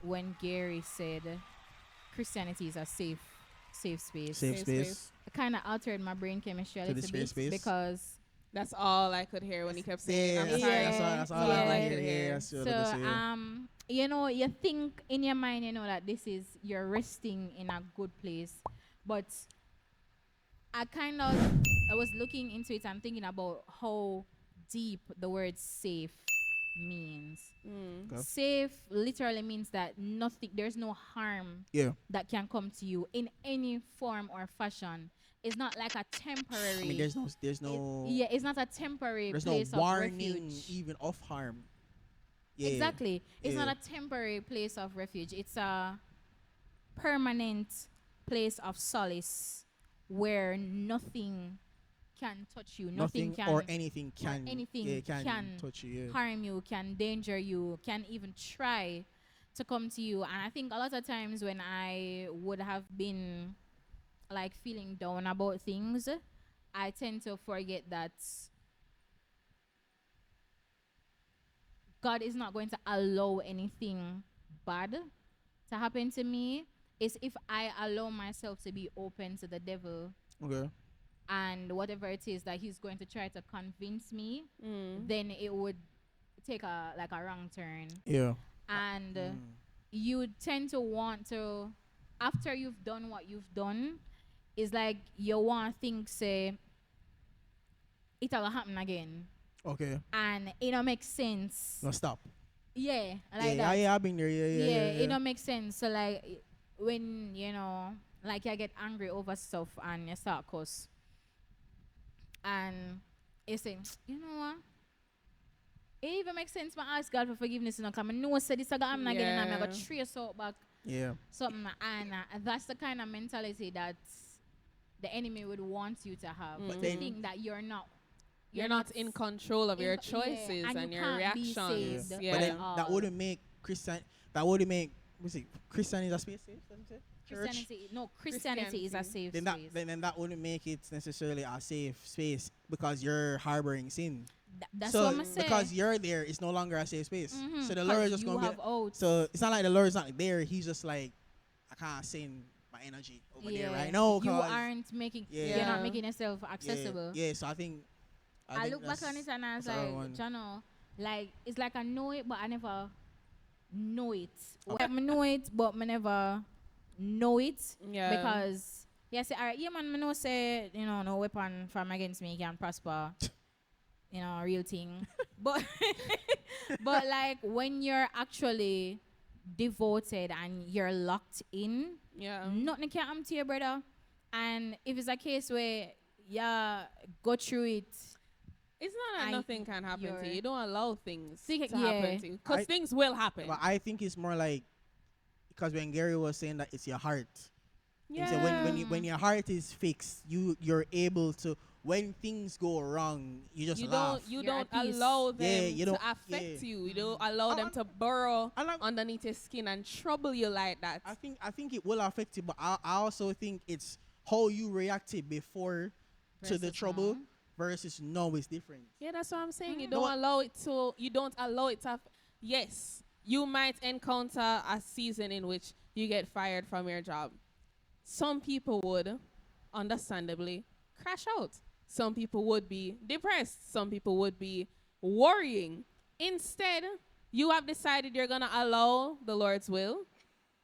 When Gary said Christianity is a safe space, Safe space it kind of altered my brain chemistry a to the little safe bit space. because That's all I could hear when he kept saying, Yeah, I'm that's, sorry. that's all Yeah. I could hear. hear. Yeah, that's what so I say. you think in your mind that this is you're resting in a good place, but I was looking into it and thinking about how deep the word safe means. Okay. Safe literally means that there's no harm Yeah. that can come to you in any form or fashion. It's not like a temporary. I mean, there's no, it's not a temporary there's no place of warning refuge. even of harm. Yeah. Exactly. It's Yeah. not a temporary place of refuge. It's a permanent place of solace where nothing can touch you. Nothing can or anything can can touch you. Yeah. harm you, can danger you, can even try to come to you. And I think a lot of times when I would have been like feeling down about things, I tend to forget that God is not going to allow anything bad to happen to me. It's if I allow myself to be open to the devil Okay. and whatever it is that he's going to try to convince me, Mm. then it would take a wrong turn. Yeah. And you tend to want to, after you've done what you've done, it's like you want things say it'll happen again, Okay. and it don't make sense. No, stop. Yeah, like that. Yeah, I've been there. Yeah. It don't make sense. So like when like you get angry over stuff and you start cuss, and you say, you know what? It even makes sense. I ask God for forgiveness, because I know said this again. I'm not getting. I'm gonna trace out back Yeah. something, and that's the kind of mentality that the enemy would want you to have. But To then- think that you're not in control of your choices and and you your can't be reactions. saved. Yeah. But then all. that wouldn't make what's it? Christianity is a space safe, doesn't it? Church? Christianity is a safe Then that space. then that wouldn't make it necessarily a safe space because you're harboring sin. That's so what I'm saying. because you're there, it's no longer a safe space. Mhm, So the 'cause Lord is just you gonna have be. oaths. So it's not like the Lord is not there. He's just like, I can't send my energy over there right now. You 'cause- aren't making. Yeah. You're not making yourself accessible. Yeah. So I think. I think look back on it and I was that's the right one. like, Jono, like it's like I know it, but I never know it. Like, I know it, but I never know it. Yeah. Because say, all right, yeah, man, I know say, no weapon from against me can prosper. A real thing. but but like when you're actually devoted and you're locked in, Yeah. nothing can happen to your brother. And if it's a case where go through it, It's not that I- nothing can happen to you're- you. You don't allow things Think- to yeah. happen to you. Because things will happen. But I think it's more like because when Gary was saying that it's your heart. Yeah. So when your heart is fixed, you're able to when things go wrong, you just you laugh. don't you You're don't at peace. allow them Yeah, you to don't- affect yeah. you. You don't allow them to burrow I like- underneath your skin and trouble you like that. I think it will affect you, but I also think it's how you reacted before to the Versus trouble now. versus now is different. Yeah, that's what I'm saying. You No, don't allow it to. You don't allow it to. Yes, you might encounter a season in which you get fired from your job. Some people would, understandably, crash out. Some people would be depressed. Some people would be worrying. Instead, you have decided you're gonna allow the Lord's will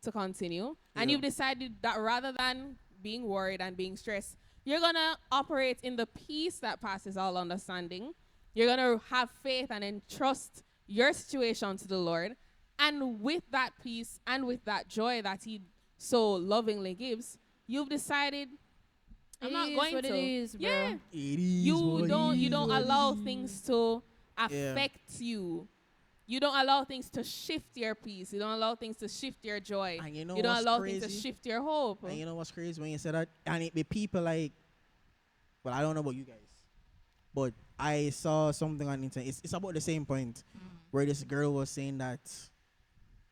to continue, and Yeah. you've decided that rather than being worried and being stressed, you're gonna operate in the peace that passes all understanding. You're gonna have faith and entrust your situation to the Lord, and with that peace and with that joy that He so lovingly gives, you've decided, I'm It not is going what to. it is, bro. Yeah, It is you what don't it allow is. things to affect you. You don't allow things to shift your peace. You don't allow things to shift your joy. And you know you don't what's allow things to crazy? shift your hope. And you know what's crazy when you said that? And it be people like, well, I don't know about you guys, but I saw something on the internet. It's about the same point where this girl was saying that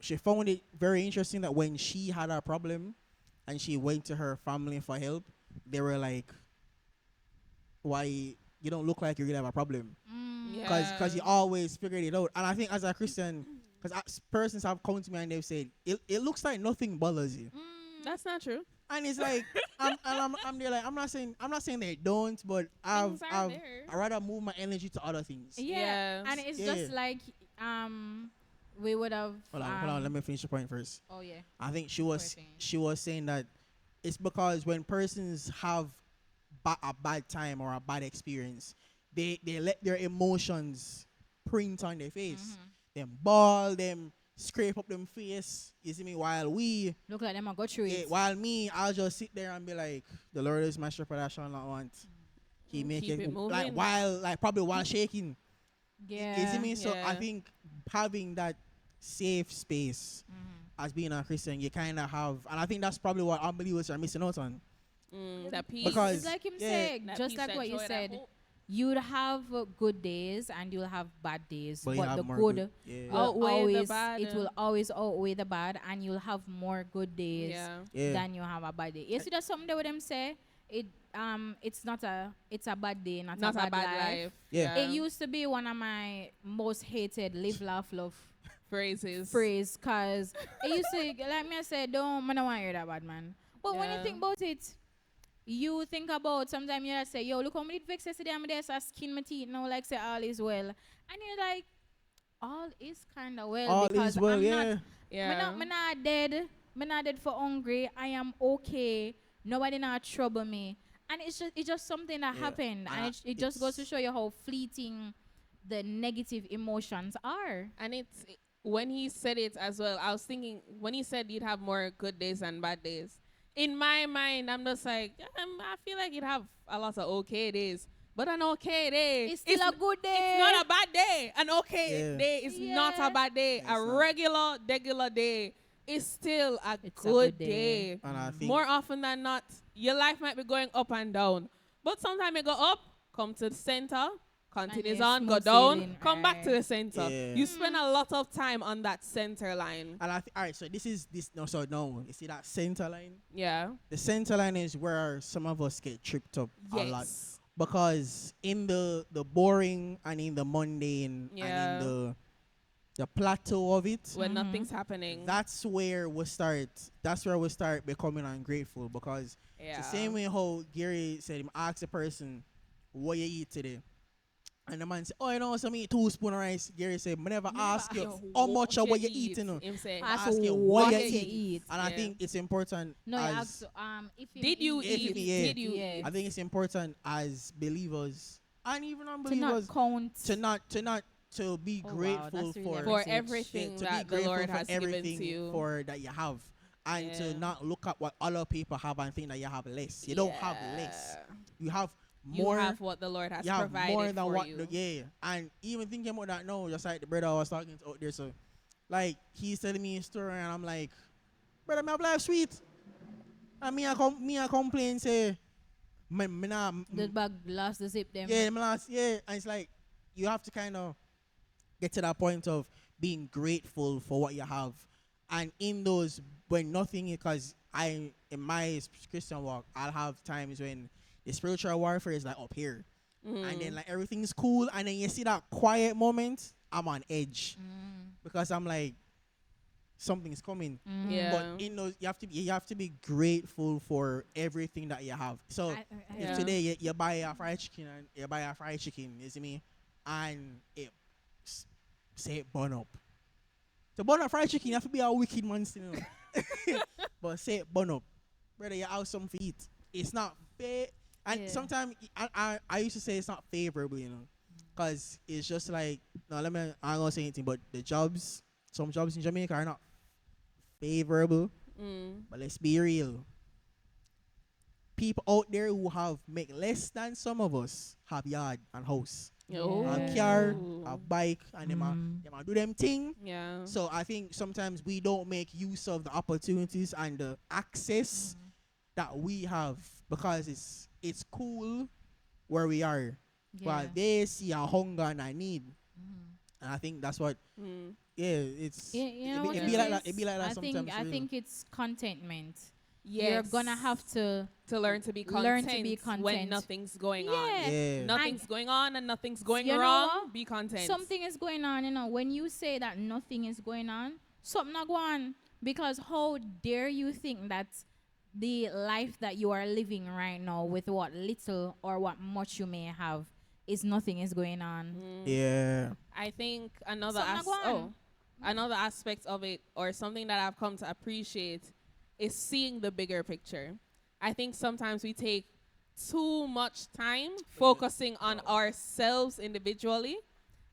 she found it very interesting that when she had a problem and she went to her family for help, they were like, why you don't look like you're gonna have a problem. because you always figured it out. And I think as a Christian, because persons have come to me and they've said it looks like nothing bothers you, That's not true. and it's like I'm there like I'm not saying they don't, but Things are I've there. I rather move my energy to other things. Yeah. Yes. And it's Yeah. just like we would have. Hold on, let me finish the point first. Oh yeah. I think Poor thing. she was saying that it's because when persons have a bad time or a bad experience, they let their emotions print on their face. Them ball, them scrape up them face. You see me? While we, Look like them a go through it. while me, I'll just sit there and be like, the Lord is my shepherd, I shall not want. He make Keep it like moving. probably while shaking. Yeah. You see me? So I Yeah. think having that safe space as being a Christian, you kind of have, and I think that's probably what unbelievers are missing out on. That peace. Because- It's like him yeah, said, That just peace, like that what you joy, that said. hope. You'd have good days and you'll have bad days, But but, you have the more good yeah. will Outweigh the always bad, it will always outweigh the bad, and you'll have more good days Yeah. Yeah. than you have a bad day. You see, that's something that would them say it's a bad day, not Not a bad life. life. Yeah. It used to be one of my most hated live, laugh, love Phrases. phrase, cause it used to like me. I said, I don't want to hear that bad man. But when you Yeah. think about it, you think about sometimes you say, yo, look how many vex yesterday. I'm there, so I skin my teeth now, like say all is well, and you're like, all is kind of well All because is well, I'm yeah. not, Yeah. me not dead. Me not dead for hungry. I am okay. Nobody not trouble me, and it's just something that Yeah. happened, and it just goes to show you how fleeting the negative emotions are. And it's when he said it as well, I was thinking when he said you'd have more good days than bad days. In my mind, I'm just like, I feel like you'd have a lot of okay days. But an okay day It's still a good day. It's not a bad day. An okay Yeah. day is not Yeah. a bad day. It's A not. regular day is still a It's a good good day. day. And I think More often than not, your life might be going up and down. But sometimes you go up, come to the center, continues you're on, go smooth down, sailing, come back to the center. Yeah. You spend a lot of time on that center line. and I all right, so this no, so no, you see that center line? Yeah. The center line is where some of us get tripped up a lot. Yes. Because in the boring and in the mundane Yeah. and in the plateau of it, When nothing's happening. that's where we start becoming ungrateful, because yeah. it's the same way how Gary said him ask a person what you eat today. And the man said, oh, you know, some eat 2 spoon of rice. Gary said, I never ask you how much of what you eat, you know. Him say, Ask Ask you what what you you eat. And I Yeah. think it's important No, you as ask if you did you If eat? you- yeah. Did you Yeah. eat? I think it's important as believers and even to not unbelievers count. to be Oh, wow, grateful that's really for For message. everything to that be the grateful Lord for has given everything to you. for that you have, and to Yeah. not look at what other people have and think that you have less. You don't have less. Yeah. You have You more. have what the Lord has You have provided more than for what you. yeah. And even thinking about that now, just like the brother I was talking to out there, so like he's telling me a story and I'm like, brother, me have life sweet. And me I complain say me nah, The bag lost the zip them. yeah, me last, yeah. And it's like you have to kind of get to that point of being grateful for what you have. And in those when nothing, because I in my Christian walk, I'll have times when the spiritual warfare is like up here. And then like everything's cool, and then you see that quiet moment, I'm on edge. Because I'm like something's coming. Yeah. But in those you have to be grateful for everything that you have. So Yeah. if today you buy a fried chicken and you see me, and it say it burn up. To burn up fried chicken, you have to be a wicked man still. You know? But say it burn up. Brother, you have something to eat. It's not fair. And Yeah. sometimes I used to say it's not favorable, you know. Because it's just like, no, I ain't gonna say anything, but some jobs in Jamaica are not favorable. But let's be real. People out there who make less than some of us have yard and house, have car, have bike, and them a do them thing. Yeah. So I think sometimes we don't make use of the opportunities and the access that we have, because it's cool where we are, but they see a hunger and a need, and I think that's what. Yeah, it's You know it what be it like that. is? It be like that I sometimes. think it's contentment. you're gonna have to learn to be content, learn to be when content. nothing's going Yeah. on. Yeah. Nothing's going on and nothing's going You know wrong. what? Be content. Something is going on, when you say that nothing is going on, something not going on. Because how dare you think that the life that you are living right now with what little or what much you may have is nothing is going on. Yeah. I think another Something not going on. another aspect of it, or something that I've come to appreciate, is seeing the bigger picture. I think sometimes we take too much time focusing on ourselves individually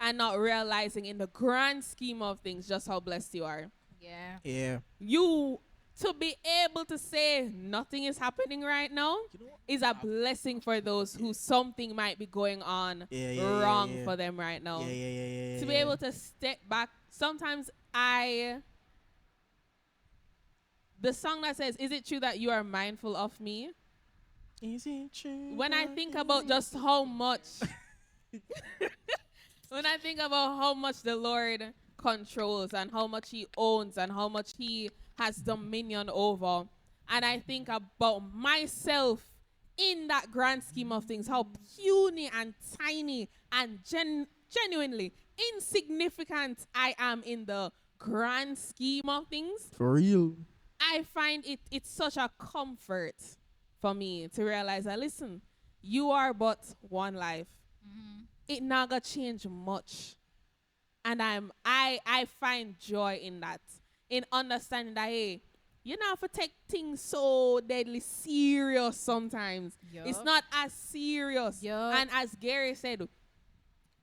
and not realizing in the grand scheme of things just how blessed you are. Yeah. Yeah. You to be able to say nothing is happening right now is a blessing for those who something might be going on wrong for them right now. Yeah. To be able to step back. Sometimes the song that says, "Is it true that you are mindful of me?" Is it true? When I think about just how much, when I think about how much the Lord controls and how much He owns and how much He has dominion over, and I think about myself in that grand scheme of things, how puny and tiny and genuinely insignificant I am in the grand scheme of things, For real. I find it's such a comfort for me to realize that, listen, you are but one life. It not gonna change much. And I find joy in that. In understanding that, hey, you know, have to take things so deadly serious sometimes. Yup. It's not as serious. Yup. And as Gary said,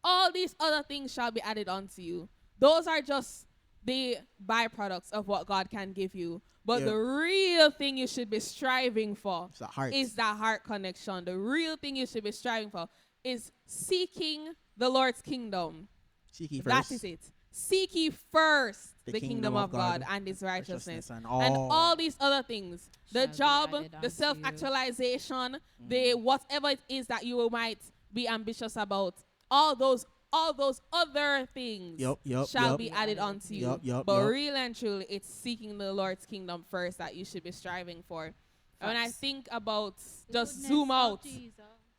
all these other things shall be added onto you. Those are just the byproducts of what God can give you. But Yeah. the real thing you should be striving for It's the heart. is that heart connection. The real thing you should be striving for is seeking the Lord's kingdom. Seek ye That first is it. Seek ye first the the kingdom of God and His righteousness. and And all these other things, the Shall be job, added the unto self-actualization, the whatever it is that you might be ambitious about, all those other things Yup, shall be added onto you. Yup. But really and truly, it's seeking the Lord's kingdom first that you should be striving for. And when I Facts. think about The just goodness zoom of out, Jesus.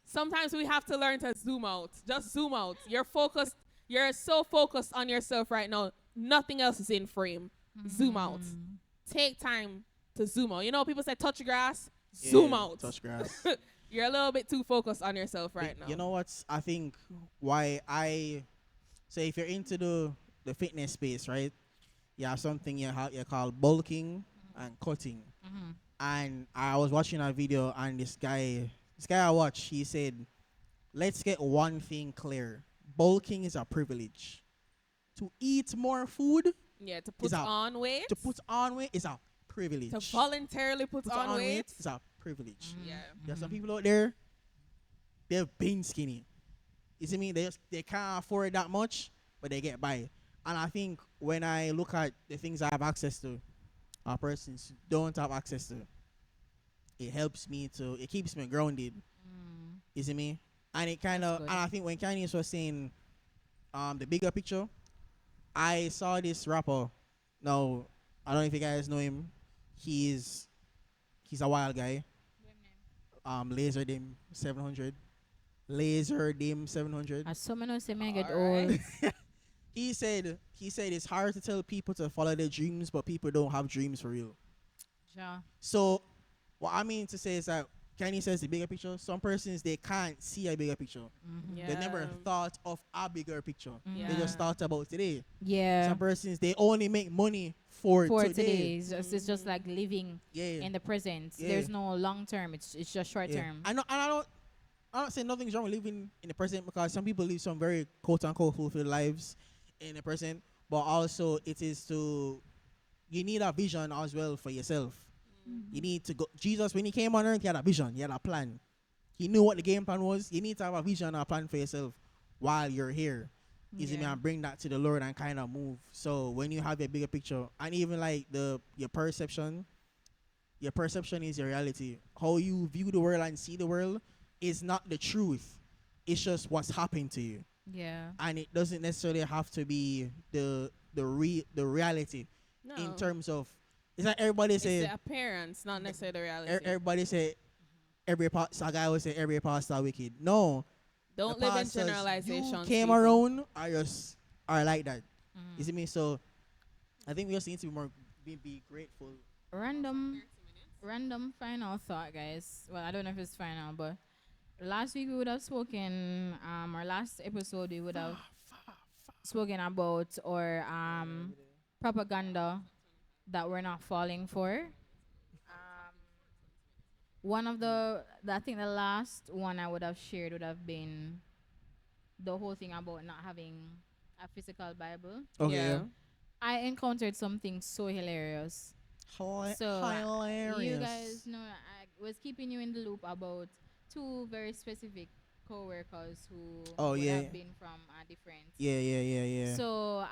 sometimes we have to learn to zoom out. Just zoom out. You're focused. You're so focused on yourself right now. Nothing else is in frame. Zoom out. Take time to zoom out. You know, people say touch grass. Zoom out. Touch grass. You're a little bit too focused on yourself right now. You know what? I think why I say if you're into the fitness space, right? You have something you call bulking and cutting. And I was watching a video, and this guy I watched, he said, "Let's get one thing clear: bulking is a privilege. To eat more food, Yeah, to put Is a- on weight. to put on weight is a privilege. To voluntarily put on weight. is a privilege. Yeah. There's some people out there, they've been skinny. You see me? They can't afford that much, but they get by. And I think when I look at the things I have access to, persons don't have access to, it helps me it keeps me grounded. You see me? And it kind of, That's and good. I think when Candace was saying the bigger picture, I saw this rapper. Now, I don't know if you guys know him. He's a wild guy. Laser Dim 700. Laser Dim 700. As someone who say me I get Alright. old. He said it's hard to tell people to follow their dreams, but people don't have dreams for real. Ja. So what I mean to say is that Kenny says the bigger picture. Some persons, they can't see a bigger picture. Yeah. They never thought of a bigger picture. Yeah. They just thought about today. Yeah. Some persons, they only make money for For today. today, it's just like living Yeah. in the present. Yeah. There's no long term. It's just short Yeah. term. I don't say nothing's wrong with living in the present, because some people live some very quote unquote fulfilled lives in the present, but also you need a vision as well for yourself. You need to go. Jesus, when he came on earth, he had a vision, he had a plan. He knew what the game plan was. You need to have a vision and a plan for yourself while you're here. You see me, Yeah. and bring that to the Lord and kind of move. So when you have a bigger picture, and even like your perception is your reality. How you view the world and see the world is not the truth. It's just what's happened to you, Yeah. and it doesn't necessarily have to be the reality No. in terms of It's like everybody It's say, the appearance, not necessarily the reality. everybody say, every pastor, a guy would say every pastor wicked. No, Don't the live in pastors you generalizations. came people. around are just are like that. Mhm. You see me? So I think we just need to be more be grateful. Random final thought, guys. Well, I don't know if it's final, but last week we would have spoken, our last episode we would have spoken about or propaganda that we're not falling for. One of I think the last one I would have shared would have been the whole thing about not having a physical Bible. Okay, yeah. Yeah. I encountered something so hilarious. So you guys Hilarious. know I was keeping you in the loop about two very specific co-workers who Oh, would yeah. have been from a different. Yeah. So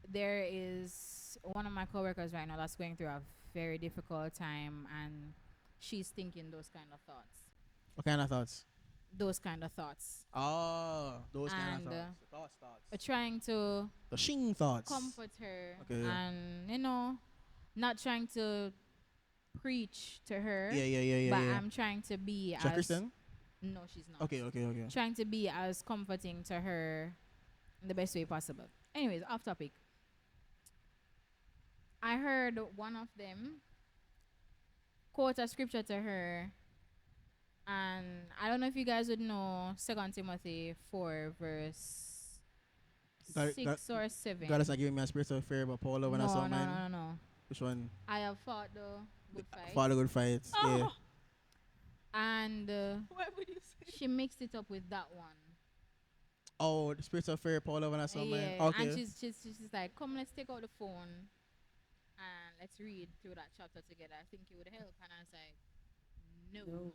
there is one of my coworkers right now that's going through a very difficult time, and she's thinking those kind of thoughts. What kind of thoughts? Those kind of thoughts. Oh, those kind And, of thoughts. Thoughts. Trying to The shing thoughts. comfort her Okay, yeah. and not trying to preach to her. Yeah. But I'm trying to be She's a as Christian? no, she's not. Okay. Trying to be as comforting to her in the best way possible. Anyways, off topic. I heard one of them quote a scripture to her, and I don't know if you guys would know 2 Timothy 4 verse That- 6 or 7. God is not giving me a spirit of fear, but Paul over and no, I no, mine. no, no, no. Which one? I have fought the good fight. For the good fights. Yeah. And Why would you say? she mixed it up with that one. Oh, the spirit of fear, Paul over and I mine. Yeah, Okay. and she's like, come, let's take out the phone and let's read through that chapter together. I think it would help. And I was like, no.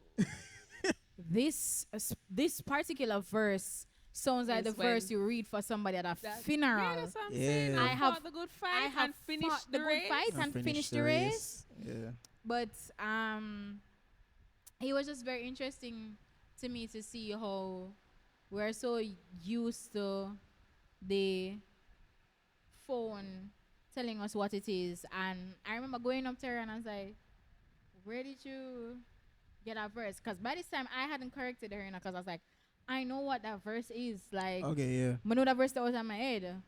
This particular verse sounds like Is the verse when you read for somebody at a Yeah, funeral. that's what I'm Yeah. saying. I I have- fought the good I fight have and finished fought the good race. fight and finished the race. Yeah. But it was just very interesting to me to see how we're so used to the phone telling us what it is. And I remember going up to her and I was like, where did you get that verse? Because by this time I hadn't corrected her, because I was like, I know what that verse is. Like, Okay, yeah. I know that verse that was on my head.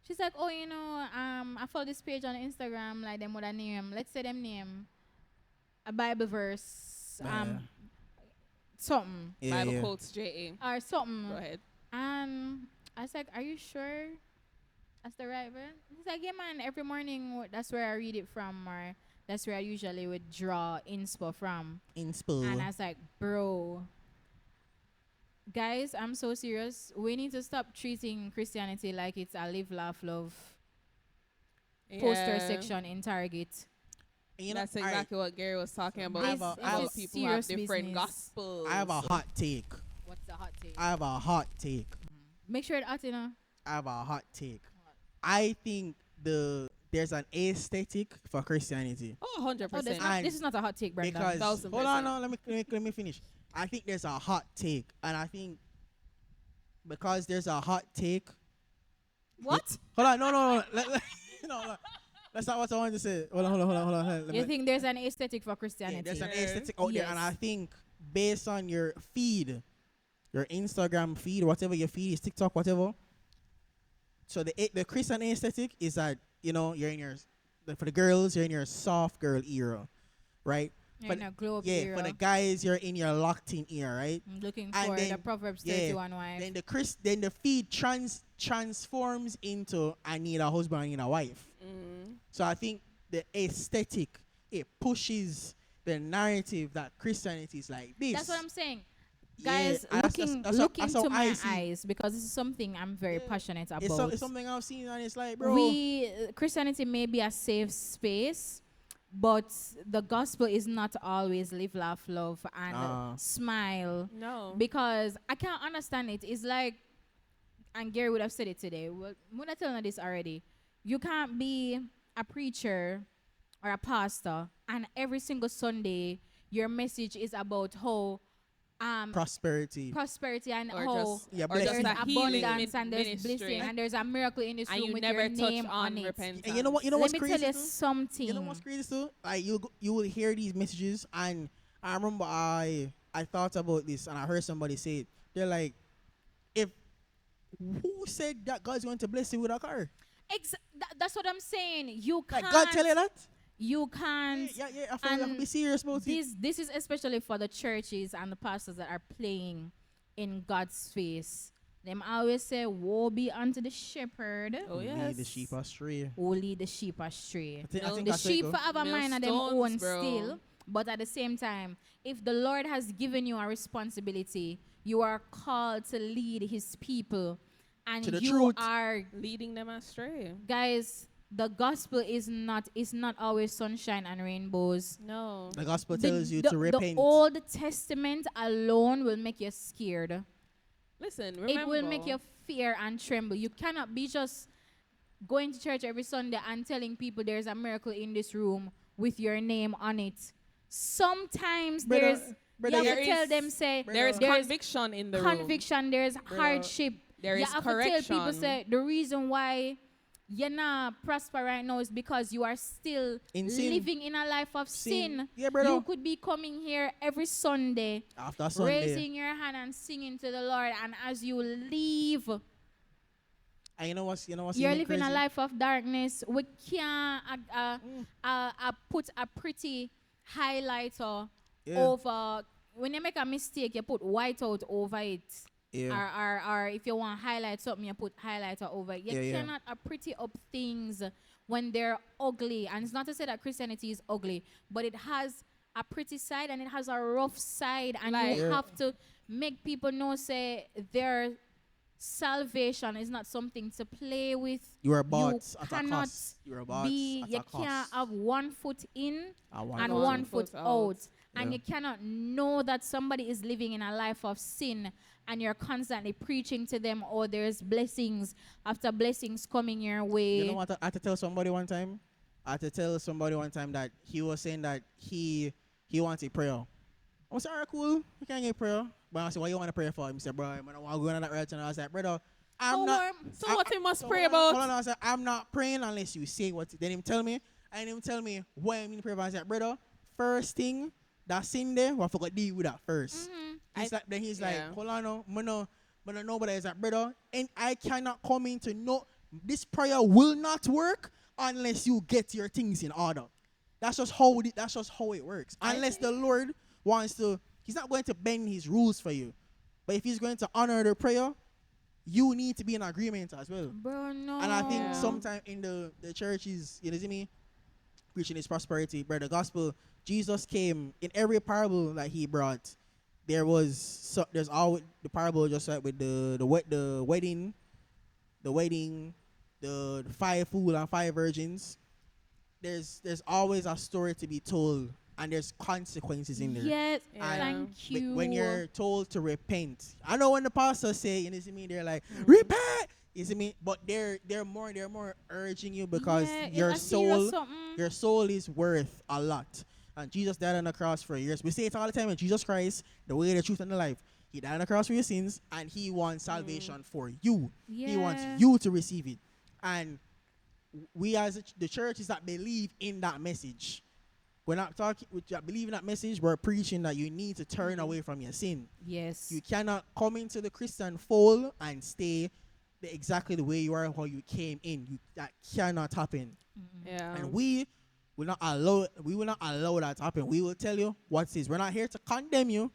She's like, oh, I follow this page on Instagram, like them with a name. Let's say them name a Bible verse, something Yeah, Bible yeah. quotes J.A. or something. Go ahead. And I was like, are you sure that's the right verse? He's like, yeah, man. Every morning, that's where I read it from, or that's where I usually would draw inspo from. Inspo. And I was like, bro, guys, I'm so serious. We need to stop treating Christianity like it's a live, laugh, love poster Yeah. section in Target. And That's alright, exactly what Gary was talking about. I have a- I have How a people have serious different business. gospels. I have a hot take. What's the hot take? I have a hot take. Make sure it's hot, I have a hot take. I think there's an aesthetic for Christianity. Oh, 100%. Oh, And this is not a hot take, Brenda. Because 1000%. hold on, no, let me finish. I think there's a hot take, and I think because there's a hot take. What? Hold on, no. No. That's not what I wanted to say. Hold on. Let You me- think there's an aesthetic for yeah, Christianity? there's an Yeah. aesthetic out there, and I Yes. think based on your feed, your Instagram feed, whatever your feed is, TikTok, whatever. So the Christian aesthetic is that you're in for the girls you're in your soft girl era, right? You're in a globe Yeah, era. for the guys you're in your locked in era, right? I'm looking and for the then- Proverbs yeah, 31 wife. Then the feed transforms into I need a husband, I need a wife. So I think the aesthetic, it pushes the narrative that Christianity is like this. That's what I'm saying. Yeah, Guys, and look that's how into I my see. eyes, because this is something I'm very Yeah. passionate about. It's something I've seen, and it's like, bro. Christianity may be a safe space, but the gospel is not always live, laugh, love, and smile. No. Because I can't understand it. It's like, and Gary would have said it today. Well, when I tell you this already, you can't be a preacher or a pastor, and every single Sunday your message is about how prosperity. prosperity and Or how just Yeah, or blessing. just there's a healing abundance and there's ministry, blessing and there's a miracle in this and room you with never your touch name on on it. repentance. And you know what? You know Let what's me crazy tell you too? something. You know what's crazy too? Like you will hear these messages, and I remember I thought about this, and I heard somebody say it. They're like, if who said that God's going to bless you with a car? That's what I'm saying. You can't. Like God tell you that? You can't. Yeah. I feel like I have to be serious about it. This is especially for the churches and the pastors that are playing in God's face. Them always say, "Woe be unto the shepherd Oh Lead yes. the sheep astray. who lead the sheep astray." I No, think The that's how it sheep go. have a mind of them Millstones, own bro. still, but at the same time, if the Lord has given you a responsibility, you are called to lead His people, and To the you truth. are, Leading them astray. guys. The gospel is not always sunshine and rainbows. No. The gospel tells you to The repent. Old Testament alone will make you scared. Listen, remember. It will make you fear and tremble. You cannot be just going to church every Sunday and telling people there's a miracle in this room with your name on it. Sometimes Brother, you have there to tell is- them, say, There is there's conviction in the room. conviction, there's hardship. There You is have to tell people, correction. say, the reason why you're not prosper right now is because you are still In sin. living in a life of sin. Yeah, brother. You could be coming here every Sunday, After Sunday. raising your hand and singing to the Lord, and as you leave, And you know what's you're even living crazy? a life of darkness. We can't put a pretty highlighter Yeah. over. When you make a mistake, you put white out over it. Yeah. Or if you want to highlight something, you put highlighter over it. You Yeah. cannot pretty up things when they're ugly. And it's not to say that Christianity is ugly, but it has a pretty side and it has a rough side. And Like- you Yeah. have to make people know, say, their salvation is not something to play with. You are bought You at a cannot cost. You are bought be, at you a cost. can't have 1 foot in and One one foot foot out. out. And Yeah. you cannot know that somebody is living in a life of sin and you're constantly preaching to them, oh, there's blessings after blessings coming your way. You know what? I had to tell somebody one time. That he was saying that he wanted prayer. I was like, alright, cool. We can get prayer. But I said, what you want to pray for? He said, bro, I don't want to go on that right. And I was like, brother, I'm not. So what he must pray Hold about? on, I said, I'm not praying unless you say what. Then him tell me, and him tell me what I mean to pray for. I said, brother, first thing that's in there, I forgot to deal with that first. He's like, yeah. hold on, no, nobody is like, brother, and I cannot come in to know this prayer will not work unless you get your things in order. That's just how it works. Unless the Lord wants to, He's not going to bend His rules for you. But if He's going to honor the prayer, you need to be in agreement as well. Bro, no. And I think sometimes in the churches, you know what I mean, preaching His prosperity, brother, the gospel, Jesus came in every parable that He brought. There's always the parable just like with the wedding, the 5 fools and 5 virgins. There's always a story to be told, and there's consequences in there. Yes, Yeah. thank But you. when you're told to repent, I know when the pastors say, you know what I mean, they're like, repent, you see me, but they're more urging you because Yeah, your it's a serious soul something. your soul is worth a lot. And Jesus died on the cross for years. We say it all the time, and Jesus Christ, the way, the truth, and the life, He died on the cross for your sins, and He wants salvation for you. He wants Yeah. you to receive it. And we as the churches that believe in that message, we're not talking, we believe in that message, we're preaching that you need to turn away from your sin. Yes. You cannot come into the Christian fold and stay exactly the way you are how you came in. That cannot happen. Yeah. And we will not allow that to happen. We will tell you what is. We're not here to condemn you.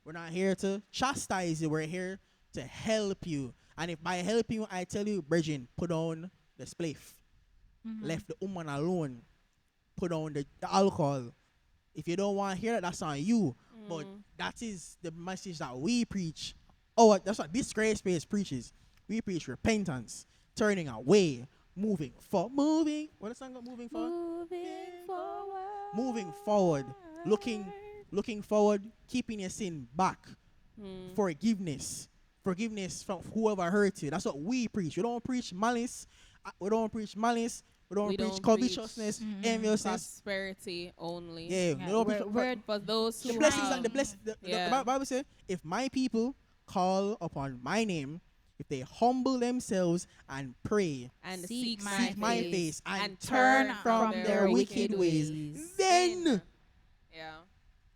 We're not here to chastise you. We're here to help you. And if by helping you, I tell you, Bridget, put on the spliff. Left the woman alone. Put on the alcohol. If you don't want to hear that, that's on you. But that is the message that we preach. Oh, that's what this grace space preaches. We preach repentance, turning away, moving forward. What is the song called? Moving forward? Moving forward. Looking forward, keeping your sin back. Forgiveness from whoever hurt you. That's what we preach. We don't preach malice. We don't We preach don't covetousness, preach enviousness. prosperity only. Yeah, we don't preach For those the who blessings have, and yeah. the Bible says, if my people call upon my name, if they humble themselves and pray, and Seek seek seek my face, face, and and turn turn from from their their wicked wicked ways, then yeah,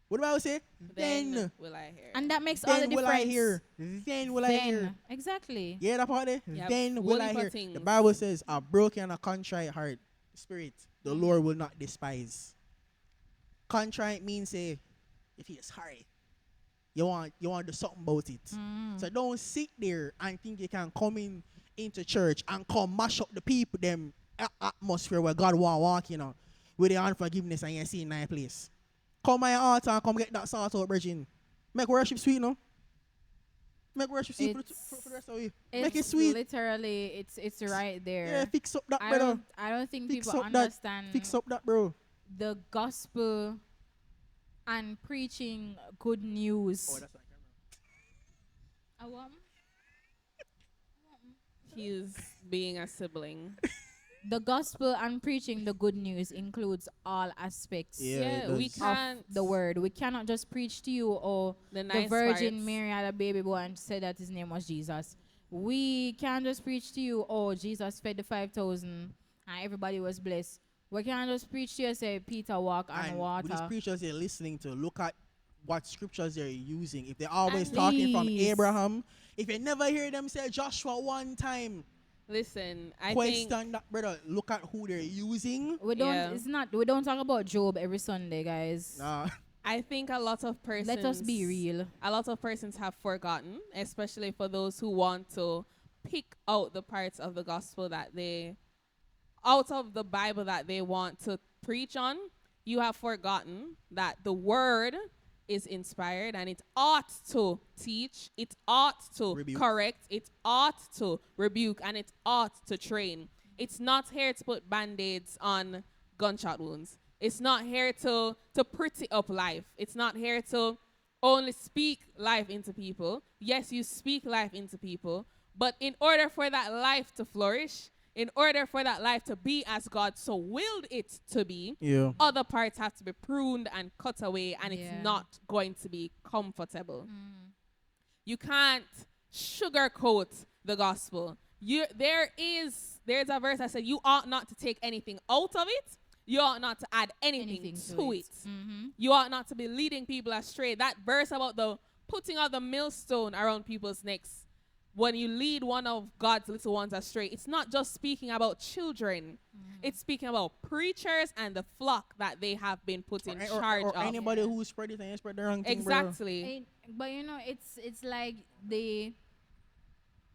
what do I say? Then will I hear. And that makes all the then will difference. I hear? Then will I hear? Then, exactly. Yeah, that part there. Yep. Then will Whole I heap of hear? things. The Bible says, a broken and a contrite heart, spirit, the Mm. Lord will not despise. Contrite means if he is sorry, you want to do something about it. Mm. So don't sit there and think you can come into church and come mash up the people them atmosphere where God want walk, with the unforgiveness and you see in that place. Come my altar and come get that sort out, virgin. Make worship sweet, no? Make worship sweet for the rest of you. Make it It's sweet. literally, it's right there. Yeah, fix up that, I brother. don't think Fix people up that. understand Fix up that, bro. the gospel and preaching good news. Oh, that's like He's being a sibling. The gospel and preaching the good news includes all aspects Yeah, it we does. of can't. the word. We cannot just preach to you, or The the nice Virgin parts. Mary had a baby boy and said that his name was Jesus. We can't just preach to you, oh, Jesus fed the 5,000 and everybody was blessed. We can't just preach to you, say Peter walk on and water. with these preachers you're listening to, look at what scriptures they're using. If they're always And talking from these- Abraham, if you never hear them say Joshua one time, Listen, I question think that, brother. Look at who they're using. We don't. Yeah. It's not. We don't talk about Job every Sunday, guys. Nah. I think a lot of persons. Let us be real. A lot of persons have forgotten, especially for those who want to pick out the parts of the gospel out of the Bible that they want to preach on. You have forgotten that the word is inspired and it ought to teach, it ought to Rebuke. correct, it ought to rebuke, and it ought to train. It's not here to put band-aids on gunshot wounds. It's not here to pretty up life. It's not here to only speak life into people. Yes, you speak life into people, but in order for that life to flourish, in order for that life to be as God so willed it to be, Yeah. other parts have to be pruned and cut away, and Yeah. it's not going to be comfortable. You can't sugarcoat the gospel. There's a verse that said you ought not to take anything out of it. You ought not to add anything to it. Mm-hmm. You ought not to be leading people astray. That verse about the putting of the millstone around people's necks, when you lead one of God's little ones astray, it's not just speaking about children. It's speaking about preachers and the flock that they have been put in charge or of. anybody who spread it and spread the wrong thing, bro. Exactly. But it's like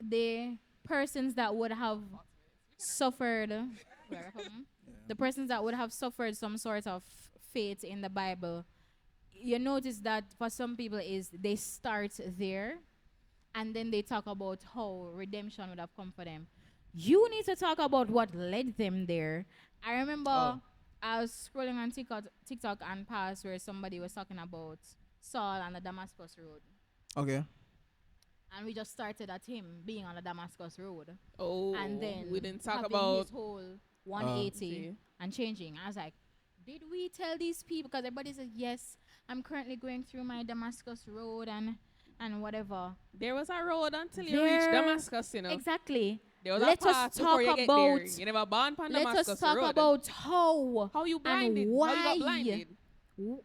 the persons that would have suffered, the persons that would have suffered some sort of fate in the Bible. You notice that for some people is they start there, and then they talk about how redemption would have come for them. You need to talk about what led them there. I remember I was scrolling on TikTok and passed where somebody was talking about Saul and the Damascus Road. Okay. And we just started at him being on the Damascus Road. Oh, And then we didn't talk having about his whole 180 see. and changing. I was like, did we tell these people? Because everybody said, yes, I'm currently going through my Damascus Road and whatever. there was a road until you reach Damascus, you know. Exactly. There was Let a us path talk before you get there. about- You never born on Let Damascus us talk Road. about how you blinded, how you why. got blinded.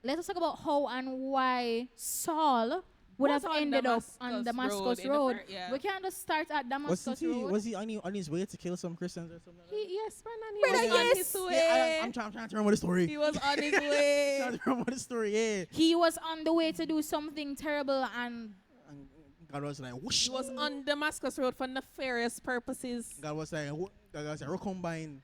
Let us talk about how and why Saul would Was have on ended up Damascus on Road Damascus in the Road. yeah. We can't just start at Damascus Road. Was he on his way to kill some Christians or something? Like that? Yes, Brandon, he Brother, was on yes. his way. Yeah, I'm trying to remember the story. He was on his trying way. to remember the story. Yeah. He was on the way to do something terrible, and And God was like, whoosh. He was on Damascus Road for nefarious purposes. God was like, God was like, recombine.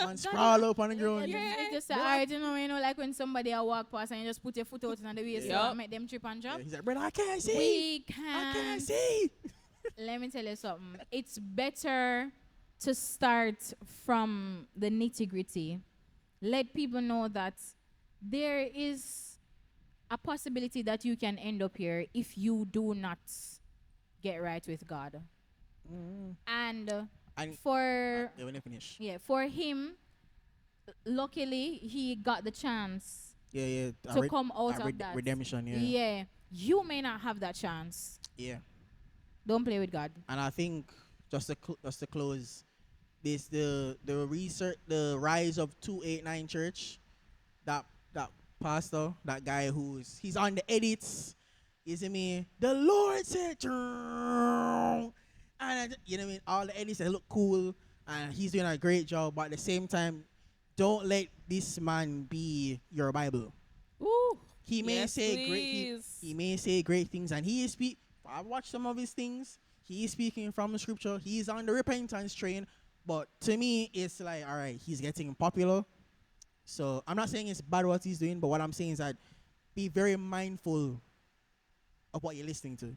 Man, sprawl up on the ground. Yeah. it just alright, like when somebody a walk past and you just put your foot out in the way so Yup. and make them trip and drop. Yeah, he's like, brother, I can't see. We I can. can't see. Let me tell you something. It's better to start from the nitty gritty. Let people know that there is a possibility that you can end up here if you do not get right with God. And And for yeah, when I finish. yeah, for him, luckily he got the chance Yeah, yeah. to come out of that. Redemption, yeah. Yeah, you may not have that chance. Yeah. Don't play with God. And I think just to close, this the research, the rise of 289 Church, that pastor, that guy he's on the edits. You see me? The Lord said, and you know what I mean? All the edits, they look cool, and he's doing a great job. But at the same time, don't let this man be your Bible. Ooh. He may Yes, say great. please. He may say great things, and he is speak. I watched some of his things. He is speaking from the scripture. He's on the repentance train, but to me, it's like, all right, he's getting popular. So I'm not saying it's bad what he's doing, but what I'm saying is that be very mindful of what you're listening to.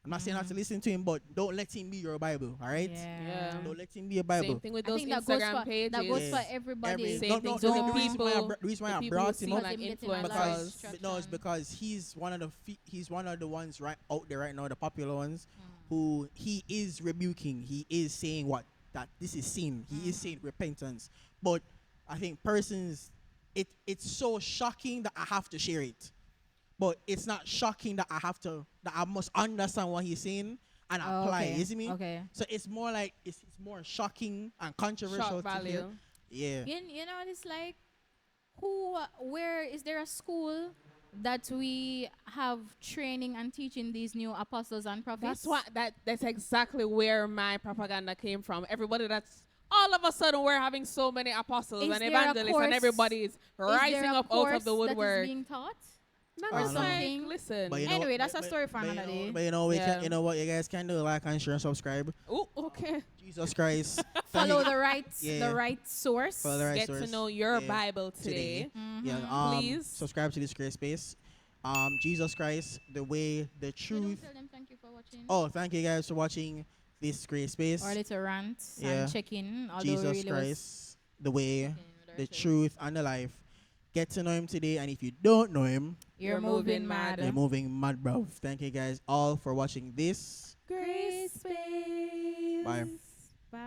I'm not saying not to listen to him, but don't let him be your Bible. All right? Yeah. Don't let him be a Bible. Same thing with I those think that goes Instagram for pages. that goes Yes. for everybody. Same No, thing no, to no, the the reason why people. the reason why I the people brought who him seem up like Because him getting a lot of influencers. instruction. it's because he's one of the ones right out there right now, the popular ones, who he is rebuking. He is saying that this is sin. He is saying repentance. But I think it's so shocking that I have to share it. But it's not shocking that I must understand what he's saying and Oh, apply. okay. You see me? Okay. So it's more like it's more shocking and controversial Shock to hear. value. Yeah. You know, it's like, where is there a school that we have training and teaching these new apostles and prophets? That's exactly where my propaganda came from. Everybody that's all of a sudden we're having so many apostles Is and there a evangelists course- and everybody is Is there rising a up out of course the that is woodwork. being taught? No, I it's don't know. like, listen. But you know, Anyway, that's a story for but another day. But you know, Yeah. you know what? You guys can do, like and share and subscribe. Oh, okay. Jesus Christ. Follow the right Yeah. the right source. Follow the right Get source. to know your Yeah. Bible today. Yeah. Please. Subscribe to this great space. Jesus Christ, the way, the You don't truth. tell them thank you for watching. Oh, thank you guys for watching this great space. Or a little rant Yeah. and check in. Although Jesus really Christ, the way, checking in with the ourselves. truth, and the life. Get to know him today, and if you don't know him, You're You're moving moving mad. mad. you're moving mad, bro. Thank you guys all for watching this. Grace space. Bye. Bye. Bye.